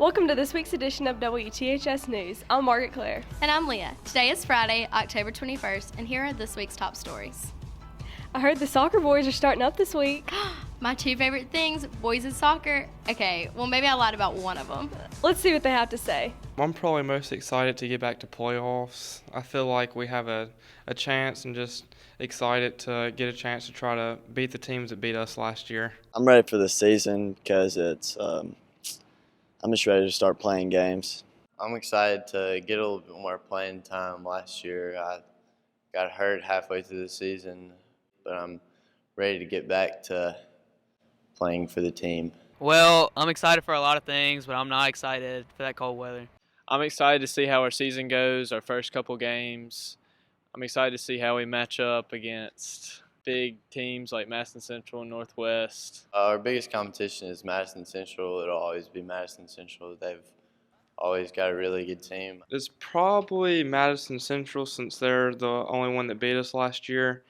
Welcome to this week's edition of WTHS News. I'm Margaret Claire. And I'm Leah. Today is Friday, October 21st, and here are this week's top stories. I heard the soccer boys are starting up this week. My two favorite things, boys and soccer. Okay, well maybe I lied about one of them. Let's see what they have to say. I'm probably most excited to get back to playoffs. I feel like we have a chance and just excited to get a chance to try to beat the teams that beat us last year. I'm ready for the season because I'm just ready to start playing games. I'm excited to get a little bit more playing time. Last year I got hurt halfway through the season, but I'm ready to get back to playing for the team. Well, I'm excited for a lot of things, but I'm not excited for that cold weather. I'm excited to see how our season goes, our first couple games. I'm excited to see how we match up against big teams like Madison Central and Northwest. Our biggest competition is Madison Central. It'll always be Madison Central. They've always got a really good team. It's probably Madison Central since they're the only one that beat us last year.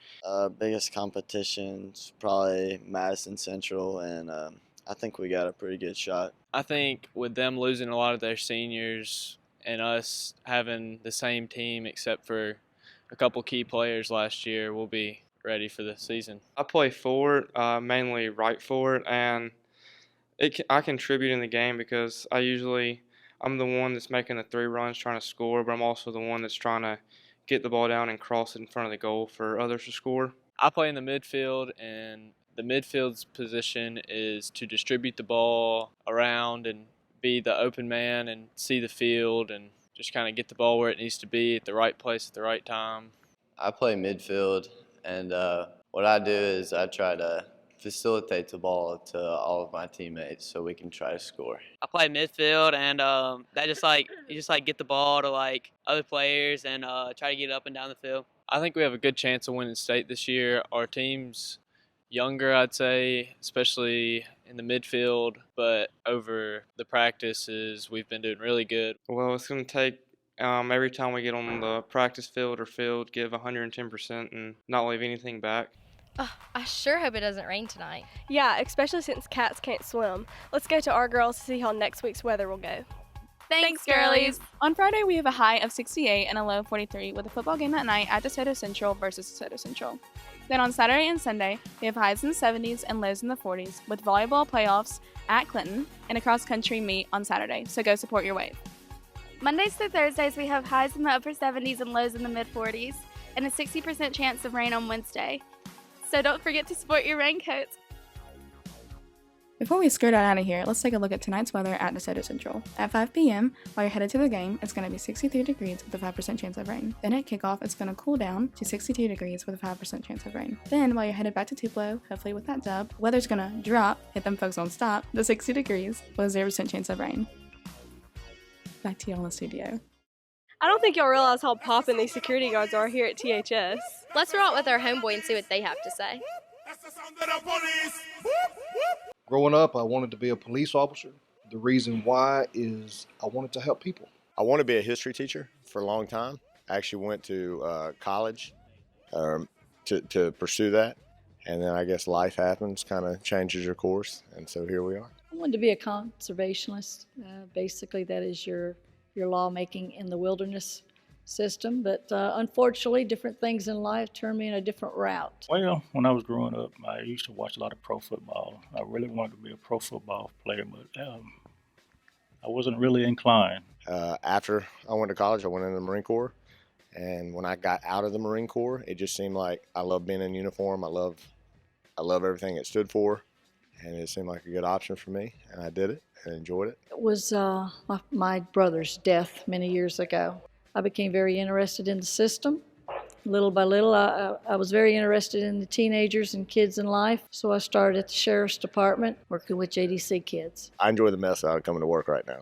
Biggest competition's probably Madison Central, and I think we got a pretty good shot. I think with them losing a lot of their seniors and us having the same team except for a couple key players last year, we'll be ready for the season. I play forward, mainly right forward, and I contribute in the game because I'm the one that's making the 3 runs trying to score, but I'm also the one that's trying to get the ball down and cross it in front of the goal for others to score. I play in the midfield, and the midfield's position is to distribute the ball around and be the open man and see the field and just kind of get the ball where it needs to be at the right place at the right time. I play midfield, and what I do is I try to facilitate the ball to all of my teammates so we can try to score. I play midfield, and that you just get the ball to other players and try to get it up and down the field. I think we have a good chance of winning state this year. Our team's younger, I'd say, especially in the midfield, but over the practices, we've been doing really good. Well, it's going to take every time we get on the practice field or field, give 110% and not leave anything back. Oh, I sure hope it doesn't rain tonight. Yeah, especially since cats can't swim. Let's go to our girls to see how next week's weather will go. Thanks, girlies. On Friday, we have a high of 68 and a low of 43 with a football game that night at DeSoto Central versus DeSoto Central. Then on Saturday and Sunday, we have highs in the 70s and lows in the 40s with volleyball playoffs at Clinton and a cross-country meet on Saturday, so go support your wave. Mondays through Thursdays, we have highs in the upper 70s and lows in the mid-40s and a 60% chance of rain on Wednesday. So don't forget to sport your raincoats. Before we skirt out of here, let's take a look at tonight's weather at DeSoto Central. At 5 p.m., while you're headed to the game, it's going to be 63 degrees with a 5% chance of rain. Then at kickoff, it's going to cool down to 62 degrees with a 5% chance of rain. Then, while you're headed back to Tupelo, hopefully with that dub, weather's going to drop, hit them folks on stop, to 60 degrees with a 0% chance of rain. Back to y'all in the studio. I don't think y'all realize how poppin' these security guards are here at THS. Let's roll out with our homeboy and see what they have to say. Growing up, I wanted to be a police officer. The reason why is I wanted to help people. I wanted to be a history teacher for a long time. I actually went to college to pursue that. And then I guess life happens, kind of changes your course. And so here we are. I wanted to be a conservationist. Basically, that is your lawmaking in the wilderness system, but unfortunately different things in life turned me in a different route. Well, when I was growing up, I used to watch a lot of pro football. I really wanted to be a pro football player, but I wasn't really inclined. After I went to college, I went into the Marine Corps, and when I got out of the Marine Corps, it just seemed like I love being in uniform. I love everything it stood for, and it seemed like a good option for me, and I did it and enjoyed it. It was my brother's death many years ago. I became very interested in the system. Little by little, I was very interested in the teenagers and kids in life, so I started at the Sheriff's Department working with JDC kids. I enjoy the mess out of coming to work right now,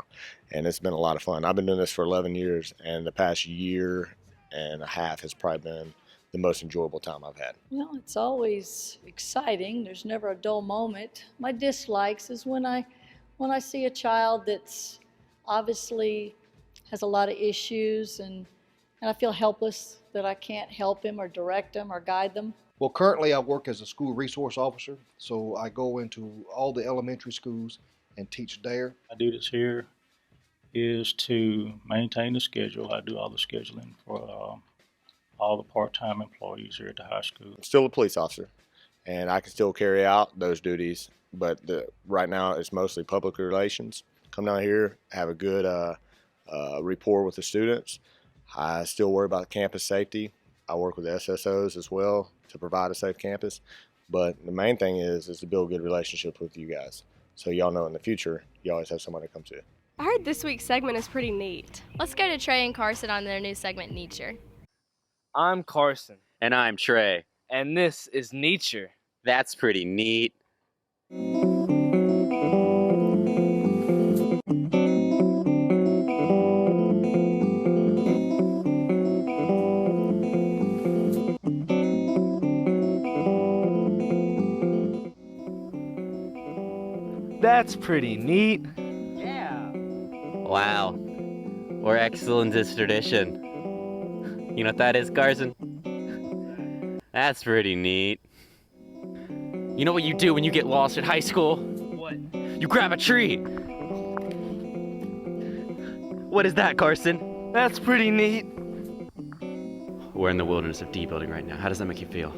and it's been a lot of fun. I've been doing this for 11 years, and the past year and a half has probably been the most enjoyable time I've had. Well, it's always exciting. There's never a dull moment. My dislikes is when I see a child that's obviously has a lot of issues and I feel helpless that I can't help him or direct them or guide them. Well, currently I work as a school resource officer, so I go into all the elementary schools and teach there. I do this here is to maintain the schedule. I do all the scheduling for all the part-time employees here at the high school. I'm still a police officer, and I can still carry out those duties, but right now it's mostly public relations. Come down here, have a good rapport with the students. I still worry about campus safety. I work with SSOs as well to provide a safe campus, but the main thing is to build good relationships with you guys, so y'all know in the future you always have somebody to come to. I heard this week's segment is pretty neat. Let's go to Trey and Carson on their new segment, NEATure. I'm Carson. And I'm Trey. And this is NEATure. That's pretty neat. That's pretty neat. Wow. We're excellent in tradition. You know what that is, Carson? That's pretty neat. You know what you do when you get lost at high school? What? You grab a tree. What is that, Carson? That's pretty neat. We're in the wilderness of D building right now. How does that make you feel?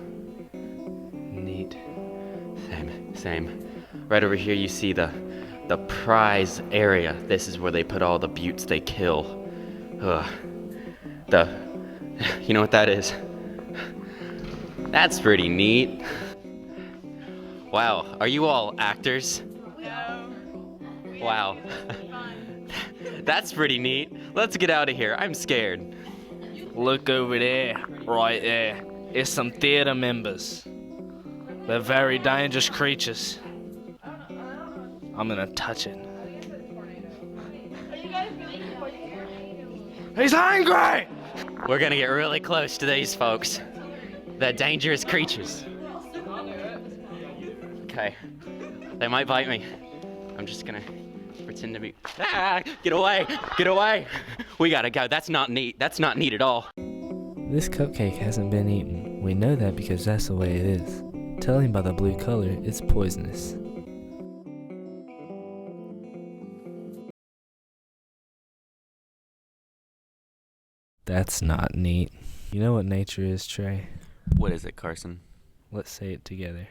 Neat. Same. Right over here you see the prize area. This is where they put all the buttes they kill. You know what that is? That's pretty neat. Wow, are you all actors? No. Wow. That's pretty neat. Let's get out of here. I'm scared. Look over there, right there. It's some theater members. They're very dangerous creatures. I'm gonna touch it. He's angry! We're gonna get really close to these folks. The dangerous creatures. Okay. They might bite me. I'm just gonna pretend to be. Ah! Get away! Get away! We gotta go. That's not neat. That's not neat at all. This cupcake hasn't been eaten. We know that because that's the way it is. Telling by the blue color, it's poisonous. That's not neat. You know what nature is, Trey? What is it, Carson? Let's say it together.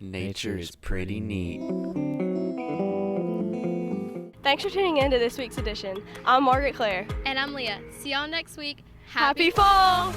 Nature is pretty neat. Thanks for tuning in to this week's edition. I'm Margaret Claire. And I'm Leah. See y'all next week. Happy fall!